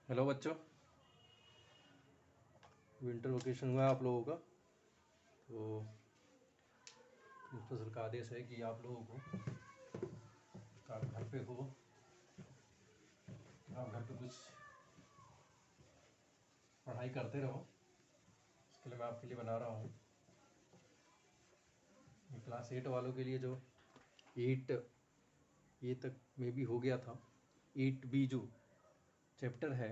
Hello बच्चों, winter vacation हुआ है आप लोगों का। तो प्रिंसिपल सर का आदेश है कि आप लोगों को आप घर पे हो, आप घर पे कुछ पढ़ाई करते रहो। इसके लिए मैं आपके लिए बना रहा हूँ क्लास 8 वालों के लिए, जो 8 ये तक में भी हो गया था। 8B जो चैप्टर है,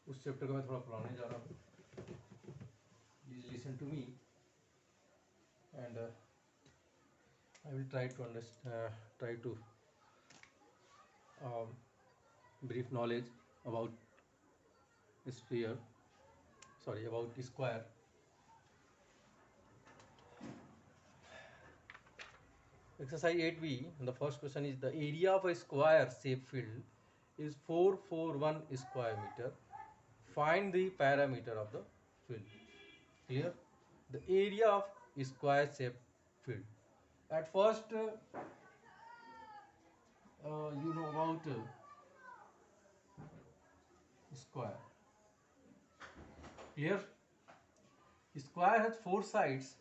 उस चैप्टर को मैं थोड़ा पढ़ाने जा रहा हूँ। Please listen to me and I will try to brief knowledge about sphere, sorry, about square. Exercise 8B, the first question is: the area of a square shape field is 441 square meter. Find the parameter of the field. Clear? The area of square shape field. At first, you know about square. Here, square has 4 sides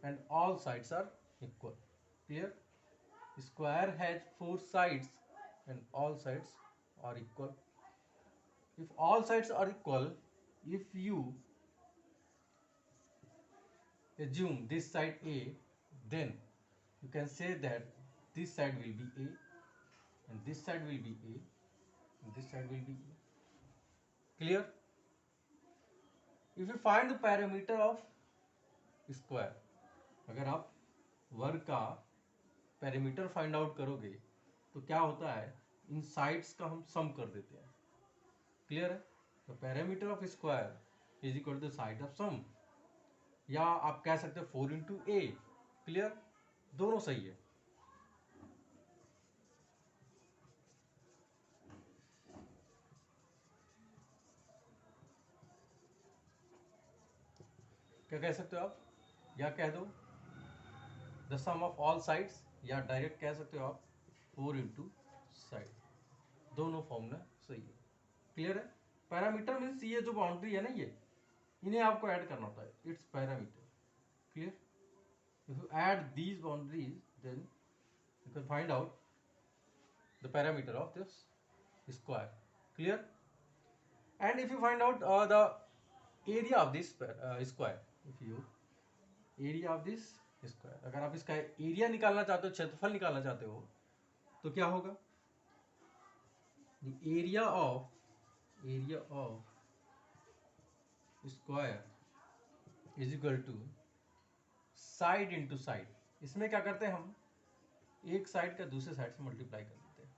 and all sides are equal. Clear? Square has 4 sides and all sides are equal. If all sides are equal, if you assume this side A, then you can say that this side will be A and this side will be A and this side will be A. Clear? If you find the parameter of square, अगर आप वर्ग का parameter find out करोगे तो क्या होता है, इन sides का हम सम कर देते हैं। क्लियर है? तो parameter of square is equal to side of sum, या आप कह सकते हो 4 × A। क्लियर? दोनों सही है। क्या कह सकते हो आप, या कह दो the sum of all sides, या डायरेक्ट कह सकते हो आप 4 × साइड। दोनों फॉर्मूला सही है। क्लियर है? पैरामीटर मीन्स ये जो बाउंड्री है ना, ये इन्हें आपको ऐड करना होता है, its parameter. Clear? If you add these boundaries then you can find out the parameter of this square. Clear? And if you find out the area of this square, if you area of this square, अगर आप इसका area निकालना चाहते हो, क्षेत्रफल निकालना चाहते हो, तो क्या होगा? the area of square is equal to side into side. इसमें क्या करते हैं हम, एक साइड का दूसरे साइड से मल्टीप्लाई कर देते हैं।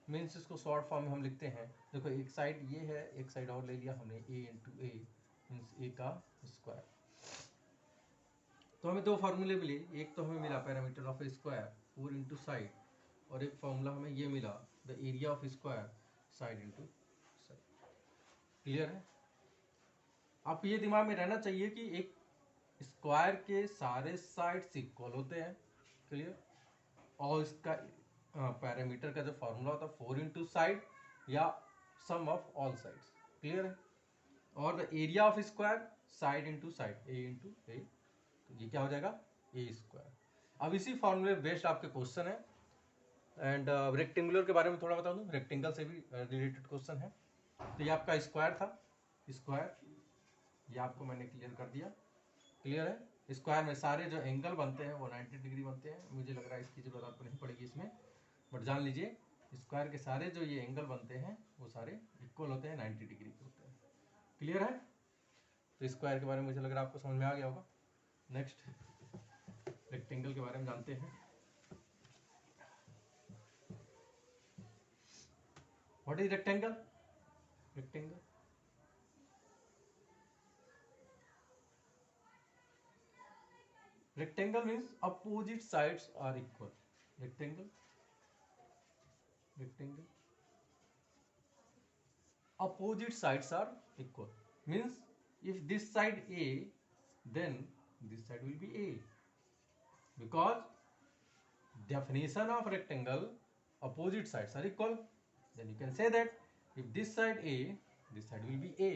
मीन्स इसको शॉर्ट फॉर्म में हम लिखते हैं, देखो एक साइड ये है, एक साइड और ले लिया हमने, a × A मीन्स a का स्क्वायर। तो हमें दो फार्मूले मिले, एक तो हमें मिला पैरामीटर ऑफ स्क्वायर 4 × साइड, और एक फार्मूला हमें ये मिला the area of square side × side. Clear है? आप ये दिमाग में रहना चाहिए कि एक स्क्वायर के सारे साइड्स इक्वल होते हैं। क्लियर? और इसका पैरामीटर का जो फॉर्मूला होता है 4 × साइड या सम ऑफ ऑल साइड्स। क्लियर है? और the area of square side × side, a × A, तो ये क्या हो जाएगा, A²। अब इसी फॉर्मूले बेस्ड आपके क्वेश्चन है। एंड रेक्टेंगुलर के बारे में थोड़ा बता दूं, रेक्टेंगल से भी रिलेटेड क्वेश्चन है। तो ये आपका स्क्वायर था, स्क्वायर ये आपको मैंने क्लियर कर दिया। क्लियर है? स्क्वायर में सारे जो एंगल बनते हैं वो 90 डिग्री बनते हैं। मुझे लग रहा है इसकी जरूरत आपको नहीं पड़ेगी इसमें, बट जान लीजिए स्क्वायर के सारे जो ये एंगल बनते हैं वो सारे इक्वल होते हैं, 90 डिग्री के होते हैं। क्लियर है? तो स्क्वायर के बारे में मुझे लग रहा है आपको समझ में आ गया होगा। नेक्स्ट रेक्टेंगल के बारे में जानते हैं। What is rectangle? Rectangle rectangle means opposite sides are equal. rectangle opposite sides are equal means if this side A, then this side will be A, because definition of rectangle opposite sides are equal. Then you can say that If this side A, this side will be A.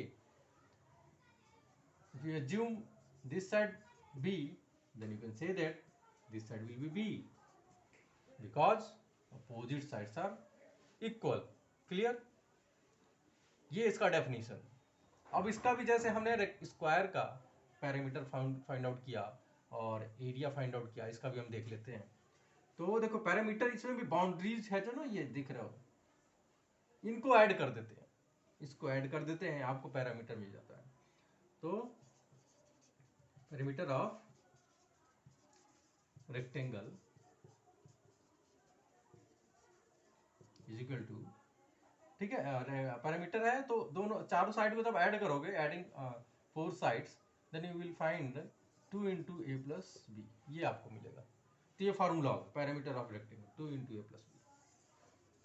If you assume this side B, then you can say that this side will be B, because opposite sides are equal. Clear? ये इसका definition. अब इसका भी जैसे हमने square का parameter find out किया और एरिया फाइंड आउट किया, इसका भी हम देख लेते हैं। तो देखो पैरामीटर, इसमें भी बाउंड्रीज है जो ना, ये दिख रहा हो, इनको ऐड कर देते हैं, इसको ऐड कर देते हैं, आपको पैरामीटर मिल जाता है। तो parameter of rectangle is equal to, ठीक है, पैरामीटर है तो दोनों चारों साइड को जब ऐड करोगे, adding 4 sides, then you will find 2 into A plus B, ये आपको मिलेगा। तो ये फार्मूला होगा parameter of rectangle, 2 into A plus B.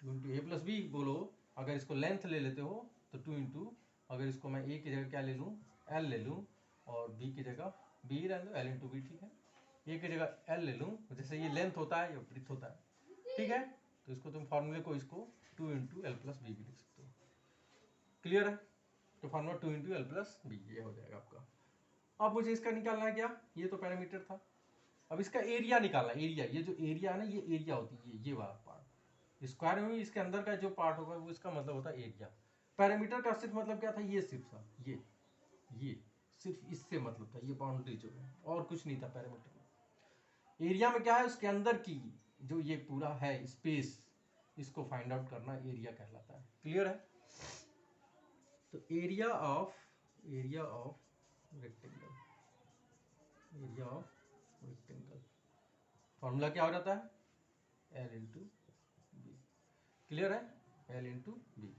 2 into A plus B बोलो, अगर इसको लेंथ ले लेते हो तो 2 इंटू, अगर इसको मैं ए की जगह क्या ले लूँ, एल ले लूँ, और बी की जगह बी रहने दो, एल इंटू बी, ठीक है। ए की जगह एल ले लूँ, जैसे ये लेंथ होता है, ये ब्रीथ होता है, ठीक है। तो इसको तुम फार्मूले को, इसको 2 इंटू एल प्लस बी भी लिख सकते हो। क्लियर है? तो formula 2 into L plus B, ये हो जाएगा आपका। अब मुझे इसका निकालना है क्या, ये तो पैरामीटर था, अब इसका एरिया निकालना। एरिया, ये जो एरिया है ना, ये एरिया होती है, ये वाला पार्ट। स्क्वायर में भी इसके अंदर का जो पार्ट होगा वो इसका मतलब होता है एरिया। पैरामीटर का सिर्फ मतलब क्या था, ये सिर्फ था, ये सिर्फ इससे मतलब था, ये बाउंड्री जो है, और कुछ नहीं था पैरामीटर में। एरिया में क्या है, उसके अंदर की जो ये पूरा है स्पेस, इसको फाइंड आउट करना एरिया कहलाता है। क्लियर है? तो area of rectangle, area of rectangle formula क्या हो जाता है, एल इंटू बी। क्लियर है? L into B,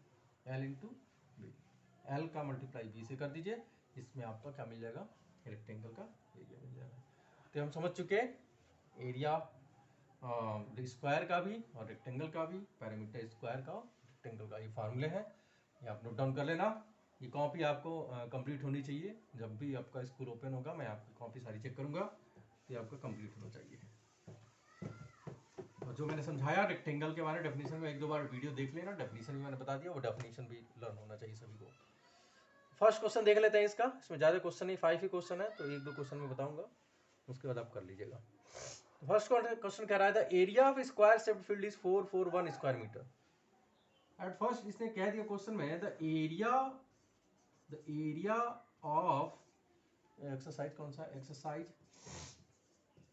L into B, L का मल्टीप्लाई बी से कर दीजिए, इसमें आपका क्या मिल जाएगा, रेक्टेंगल का एरिया मिल जाएगा। तो हम समझ चुके एरिया स्क्वायर का भी और रेक्टेंगल का भी, पैरामीटर स्क्वायर का और रेक्टेंगल का, ये फार्मूले हैं, ये आप नोट डाउन कर लेना। ये कॉपी आपको कंप्लीट होनी चाहिए, जब भी आपका स्कूल ओपन होगा मैं आपकी कॉपी सारी चेक करूंगा, तो ये आपका कंप्लीट होना चाहिए। और जो मैंने समझाया रेक्टेंगल के बारे में डेफिनेशन में, 1-2 बार वीडियो देख लेना, डेफिनेशन भी मैंने बता दिया, वो डेफिनेशन भी लर्न होना चाहिए सभी को। फर्स्ट क्वेश्चन देख लेते हैं इसका, इसमें ज़्यादा क्वेश्चन नहीं, 5 ही क्वेश्चन है, तो 1-2 क्वेश्चन में बताऊंगा, उसके बाद आप कर लीजिएगा। फर्स्ट क्वेश्चन कह रहा है the area of square shaped field is 441 square metre. At first इसने कह दिया क्वेश्चन में द एरिया ऑफ, एक्सरसाइज कौन सा, exercise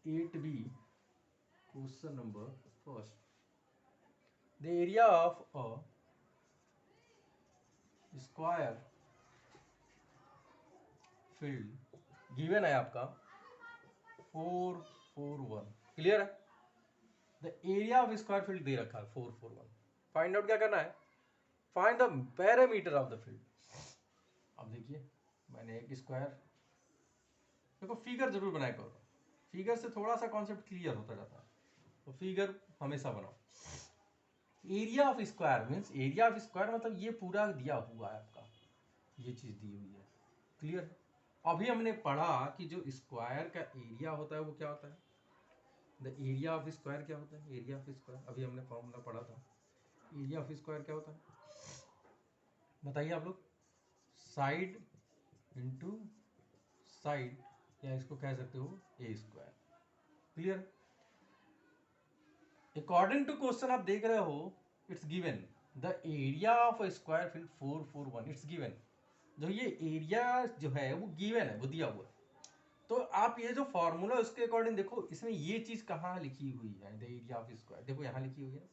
8B, question number first, the area of a square field given है आपका 441। क्लियर है? The area of square field दे रखा है 441। फाइंड आउट क्या करना है, find the parameter of the field. अब देखिए मैंने एक स्क्वायर, देखो फिगर जरूर बनाया करो, फिगर से थोड़ा सा कॉन्सेप्ट क्लियर होता जाता है, तो फिगर हमेशा बनाओ। Area of square means, area of square मतलब ये पूरा दिया हुआ है आपका, ये चीज दी हुई है। क्लियर? अभी हमने पढ़ा कि जो स्क्वायर का एरिया होता है वो क्या होता है, द एरिया ऑफ स्क्वायर क्या होता है, एरिया ऑफ स्क्वायर अभी हमने फॉर्मूला पढ़ा था। एरिया ऑफ स्क्वायर क्या होता है बताइए आप लोग, साइड इंटू साइड, या इसको कह सकते हो a square. Clear? According to question आप देख रहे हो, it's given the area of a square field 441, it's given. जो ये एरिया जो है वो गिवन है, वो दिया हुआ है। तो आप ये जो फॉर्मूला उसके अकॉर्डिंग देखो, इसमें ये चीज कहाँ लिखी हुई है, द एरिया ऑफ स्क्वायर, देखो यहाँ लिखी हुई है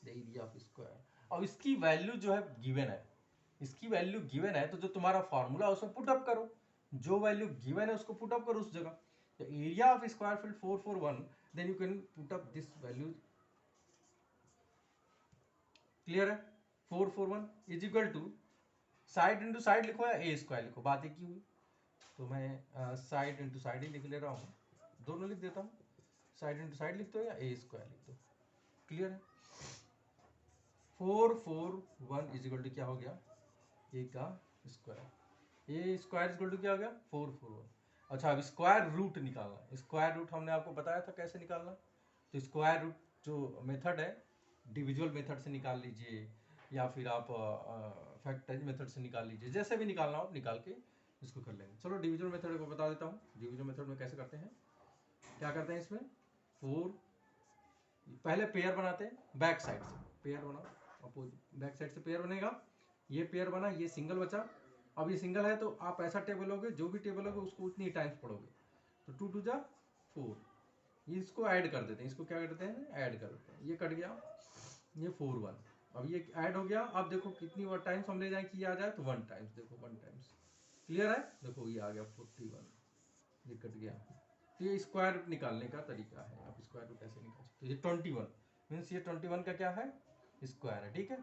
द एरिया ऑफ स्क्वायर, और इसकी वैल्यू जो है गिवन है, इसकी वैल्यू गिवन है, तो जो तुम्हारा फॉर्मूला उसमें पुट अप करो, जो वैल्यू गिवन है उसको पुट अप करो उस जगह। The area of square field 441, then you can put up this value. Clear है? 441 is equal to, side into side लिखो या ए स्क्वायर लिखो, बात एक ही हुई। तो मैं साइड इंटू साइड ही लिख ले रहा हूँ, दोनों लिख देता हूँ, साइड इंटू साइड लिख दो या ए स्क्वायर लिख दो। क्लियर है? 441 इज इक्वल टू क्या हो गया, ए का square, A square equal to क्या हो गया 441। अच्छा अब स्क्वायर रूट निकालना, स्क्वायर रूट हमने आपको बताया था कैसे निकालना। तो स्क्वायर रूट जो मेथड है, डिविजुअल मेथड से निकाल लीजिए, या फिर आप फैक्टराइज मेथड से निकाल लीजिए, जैसे भी निकालना हो आप निकाल के इसको कर लेंगे। चलो डिवीजन मेथड को बता देता हूँ। डिवीजन मेथड में कैसे करते हैं, क्या करते हैं इसमें, 4 पहले पेयर बनाते हैं बैक साइड से, पेयर बनाओ, अपोजिट बैक साइड से पेयर बनेगा, ये पेयर बना, ये सिंगल बचा। अब ये सिंगल है तो आप ऐसा टेबल लोगे, जो भी टेबल लोगे उसको उतनी टाइम्स पढ़ोगे, तो 2 2 जा 4, इसको ऐड कर देते हैं, इसको क्या करते हैं ऐड कर देते हैं, ये कट गया, ये 4 1, अब ये ऐड हो गया। अब देखो कितनी टाइम्स हम ले जाए कि आ जाए, तो 1 टाइम्स, देखो 1 टाइम्स, क्लियर है, देखो ये आ गया 41, ये कट गया। तो ये स्क्वायर निकालने का तरीका है, आप स्क्वायर को कैसे निकाल सकते हो। ये 21 मीन्स ये 21 का क्या है, स्क्वायर है, ठीक है।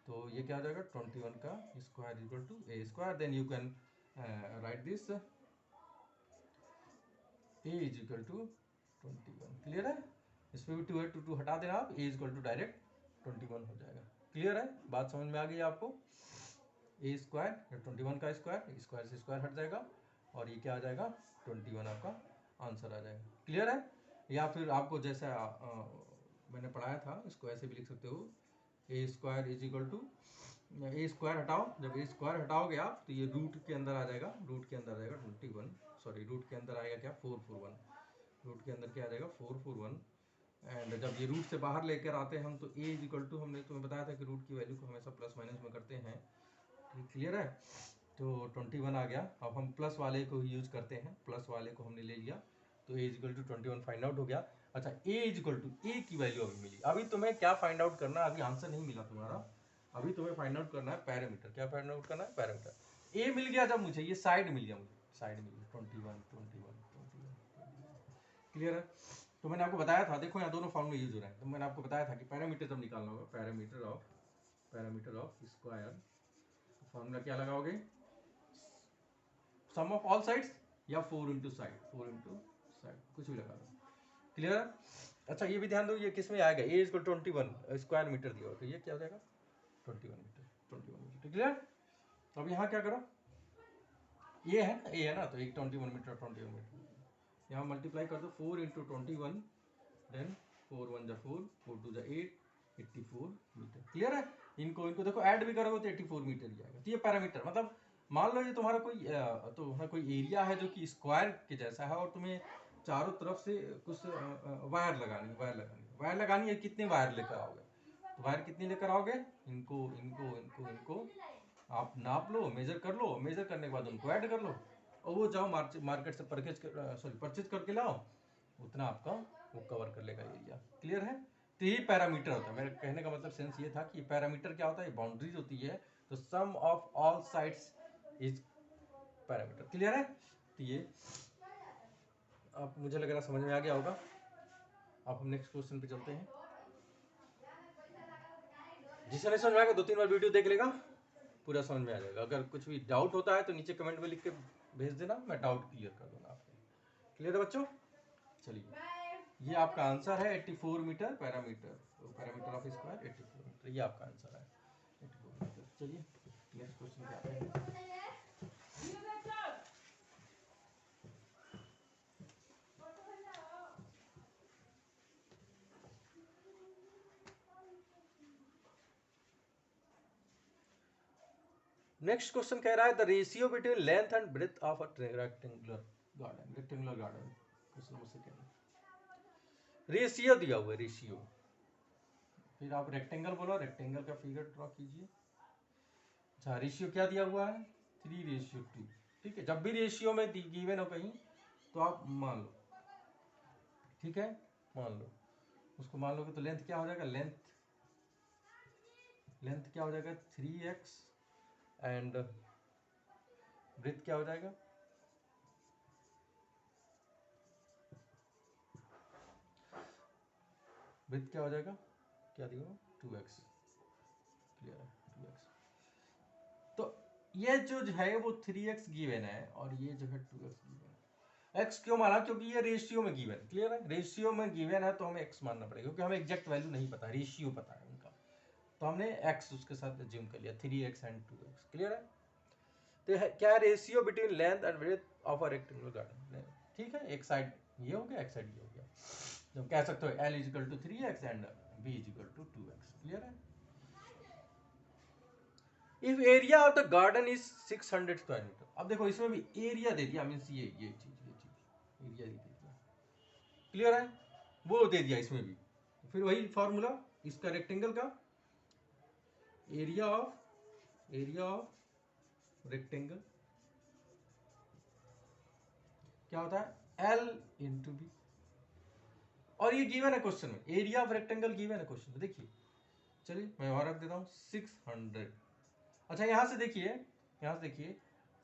तो ये क्या हो जाएगा, 21 का square equal to A square, then you can write this A is equal to 21, clear है। इसमें भी 2 है, 2 2 हटा देना आप, ए इक्वल टू डायरेक्ट 21 हो जाएगा, क्लियर है, बात समझ में आ गई आपको। ए स्क्वायर 21 का स्क्वायर, स्क्वायर से स्क्वायर हट जाएगा और ये क्या आ जाएगा 21 आपका आंसर आ जाएगा, क्लियर है। या फिर आपको जैसा मैंने पढ़ाया था, इसको ऐसे भी लिख सकते हो, a square is equal to, A square हटाओ, जब ए स्क्वायर हटाओगे आप तो ये रूट के अंदर आ जाएगा, रूट के अंदर आ जाएगा 21, सॉरी रूट के अंदर आएगा क्या 441, रूट के अंदर क्या आ जाएगा 441। एंड जब ये रूट से बाहर लेकर आते हैं हम, तो ए इज इक्वल टू, हमने तुम्हें बताया था कि रूट की वैल्यू को हमेशा प्लस माइनस में करते हैं, क्लियर है। तो 21 आ गया, अब हम प्लस वाले को यूज करते हैं, प्लस वाले को हमने ले लिया, तो ए इक्वल टू 21 फाइंड आउट हो गया। अच्छा ए इक्वल टू, ए की वैल्यू अभी मिली, अभी तुम्हें क्या फाइंड आउट करना है, अभी आंसर नहीं मिला तुम्हारा, अभी तुम्हें फाइंड आउट करना है पैरामीटर, क्या फाइंड आउट करना है पैरामीटर। ए मिल गया, जब मुझे ये साइड मिल गया, मुझे साइड मिल गया 21 21 21, क्लियर है। तो मैंने आपको बताया था, देखो यहाँ दोनों फॉर्मूले यूज हो रहे हैं, तो मैंने आपको बताया था कि पैरामीटर जब निकालना होगा, पैरामीटर ऑफ स्क्वायर, फॉर्मूला क्या लगाओगे, सम ऑफ ऑल साइड्स या 4 इंटू साइड, 4 इंटू साइड, कुछ भी लगा दो, क्लियर है। अच्छा ये भी ध्यान दो, ये किस में आएगा, ए इक्वल 21 स्क्वायर मीटर दिया हो, तो ये क्या हो जाएगा 21 मीटर, 21 मीटर, क्लियर। तो अब यहाँ क्या करो, ये है ना, ए है ना, तो एक 21 मीटर, 21 मीटर, यहाँ मल्टीप्लाई कर दो 4 इंटू 21, देन 4 1 जा 4, 4 2 जा 8, 84 मीटर, क्लियर है। इनको इनको देखो ऐड भी करोगे तो 84 मीटर ही आएगा। तो ये पैरामीटर, मतलब मान लो ये तुम्हारा कोई एरिया है जो कि स्क्वायर के जैसा है, और तुम्हें चारों तरफ से कुछ वायर लगानी है, कितने वायर लेकर आओगे, तो वायर कितनी लेकर आओगे, इनको इनको इनको इनको आप नाप लो, मेजर कर लो, मेजर करने के बाद उनको ऐड कर लो, और वो जाओ मार्केट से परचेज करके लाओ, उतना आपका वो कवर कर लेगा एरिया, क्लियर है। तो यही पैरामीटर होता है, मेरे कहने का मतलब सेंस ये था कि पैरामीटर क्या होता है, बाउंड्रीज होती है, तो sum of all sides is parameter, clear है। तो ये आप, मुझे लग रहा समझ में आ गया होगा। अब हम नेक्स्ट क्वेश्चन पे चलते हैं। जिसे नहीं समझ में आएगा 2 3 बार वीडियो देख लेगा, पूरा समझ में आ जाएगा। अगर कुछ भी डाउट होता है तो नीचे कमेंट में लिख के भेज देना, मैं डाउट क्लियर कर दूंगा आपको, क्लियर है बच्चों। चलिए ये आपका आंसर है 84 मीटर पैरामीटर, तो पैरामीटर ऑफ स्क्वायर 84 मीटर, ये आपका आंसर है 84 मीटर। चलिए नेक्स्ट क्वेश्चन पे आते हैं। नेक्स्ट क्वेश्चन कह रहा है the ratio between length and breadth of a rectangular garden, question number second. Ratio दिया हुआ है, रेशियो, फिर आप रेक्टेंगल बोलो, रेक्टेंगल का फिगर ड्रॉ कीजिए। अच्छा रेशियो क्या दिया हुआ है 3:2, ठीक है। जब भी रेशियो में गिवन हो कहीं तो आप मान लो, ठीक है, मान लो, उसको मान लोगे तो लेंथ क्या हो जाएगा, लेंथ क्या हो जाएगा 3x, एंड ब्रेथ क्या हो जाएगा, ब्रेथ क्या हो जाएगा, क्या दिया 2x, क्लियर है 2x। तो ये जो है वो 3x गिवन है, और ये जो है 2x गिवन है। x क्यों माना, क्योंकि ये रेशियो में गिवन है, क्लियर है, रेशियो में गिवन है तो हमें x मानना पड़ेगा, क्योंकि हमें एग्जैक्ट वैल्यू नहीं पता, रेशियो पता है उनका, तो हमने x उसके साथ जिम कर लिया 3x एंड 2x, क्लियर है। तो क्या ratio between length and breadth of a rectangular garden, ठीक है, एक साइड ये हो गया, एक साइड ये हो गया, तो कह सकते हो L is equal to 3x and B is equal to 2x, clear है। If area of the garden is 600 square metre. अब देखो इसमें भी एरिया दे दिया, मीन्स ये चीज एरिया दे दिया, क्लियर है, वो दे दिया इसमें भी। फिर वही फॉर्मूला इसका रेक्टेंगल का, एरिया ऑफ रेक्टेंगल क्या होता है, एल इंटू बी। और ये गिवन है क्वेश्चन में, एरिया ऑफ रेक्टेंगल गिवन है क्वेश्चन में, देखिए। चलिए मैं वहां रख देता हूं 600। अच्छा यहां से देखिए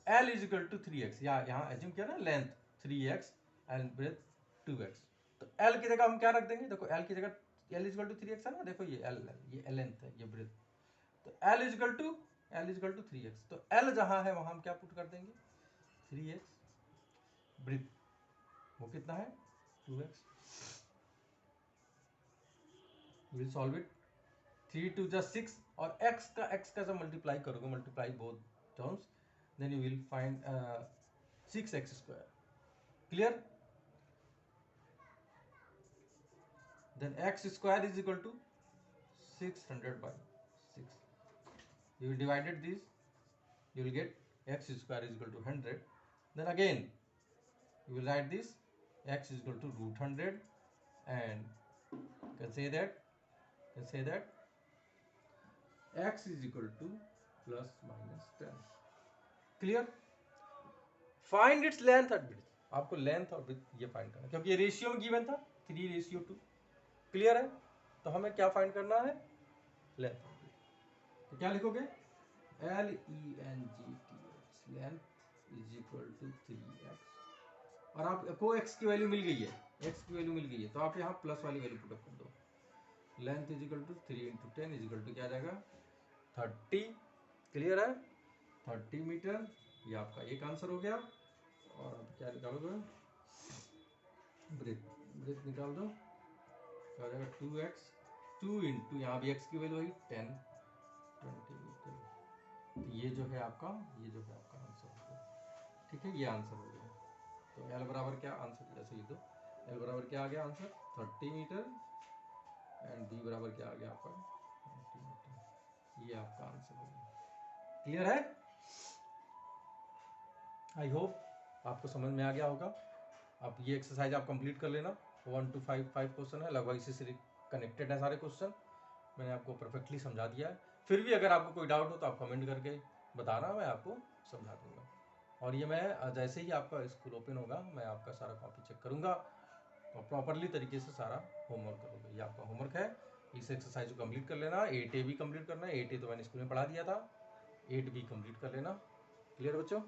L is equal to 3x, यहाँ एज्यूम किया ना length 3x and breadth 2x, तो L की जगह हम क्या रख देंगे, देखो L की जगह L is equal to 3x है ना, देखो ये L ये लेंथ है, ये ब्रेथ, तो L is equal to 3x, तो L जहां है वहां हम क्या पुट कर देंगे 3x, ब्रेथ वो कितना है 2x। विल सॉल्व इट, 3 2 जा 6 और x का जब मल्टीप्लाई करोगे, multiply both terms, then you will find 6x square, clear, then x square is equal to 600 by 6, you will divided this, you will get x square is equal to 100, then again you will write this x is equal to root 100, and you can say that x is equal to plus minus 10, clear। Find its length and width, आपको length और width ये find करना है, क्योंकि ये ratio में given था 3:2, clear है। तो हमें क्या फाइंड करना है, लेंथ। तो क्या लिखोगे, LENGTH, length is equal to 3x, और आपको x की वैल्यू मिल गई है, x की वैल्यू मिल गई है, तो आप यहाँ प्लस वाली वैल्यू पुट अप कर दो, length is equal to 3 into 10 is equal to क्या आ जाएगा 30, क्लियर है, 30 मीटर। ये आपका एक आंसर हो गया। और अब क्या निकालोगे, ब्रेथ निकाल दो, क्या हो जाएगा 2x, 2 इंटू यहाँ भी x की वैल्यू वही 10 20 मीटर, तो ये जो है आपका आंसर हो गया, ठीक है, ये आंसर हो गया। तो L बराबर क्या आंसर, जैसे लिख दो L बराबर क्या आ गया आंसर 30 मीटर, एंड B बराबर क्या आ गया आपका 20 मीटर, ये आपका आंसर हो गया, क्लियर है। आई होप आपको समझ में आ गया होगा। आप ये एक्सरसाइज आप कंप्लीट कर लेना, 1 to 5 क्वेश्चन है, लगभग इसी से कनेक्टेड है सारे क्वेश्चन, मैंने आपको परफेक्टली समझा दिया है। फिर भी अगर आपको कोई डाउट हो तो आप कमेंट करके बताना, मैं आपको समझा दूंगा। और ये मैं जैसे ही आपका स्कूल ओपन होगा मैं आपका सारा कॉपी चेक करूंगा और प्रॉपरली तरीके से सारा होमवर्क करूँगा। ये आपका होमवर्क है, इस एक्सरसाइज को कंप्लीट कर लेना। 8A भी कंप्लीट करना है, 8A तो मैंने स्कूल में पढ़ा दिया था, 8B कंप्लीट कर लेना, क्लियर बच्चों।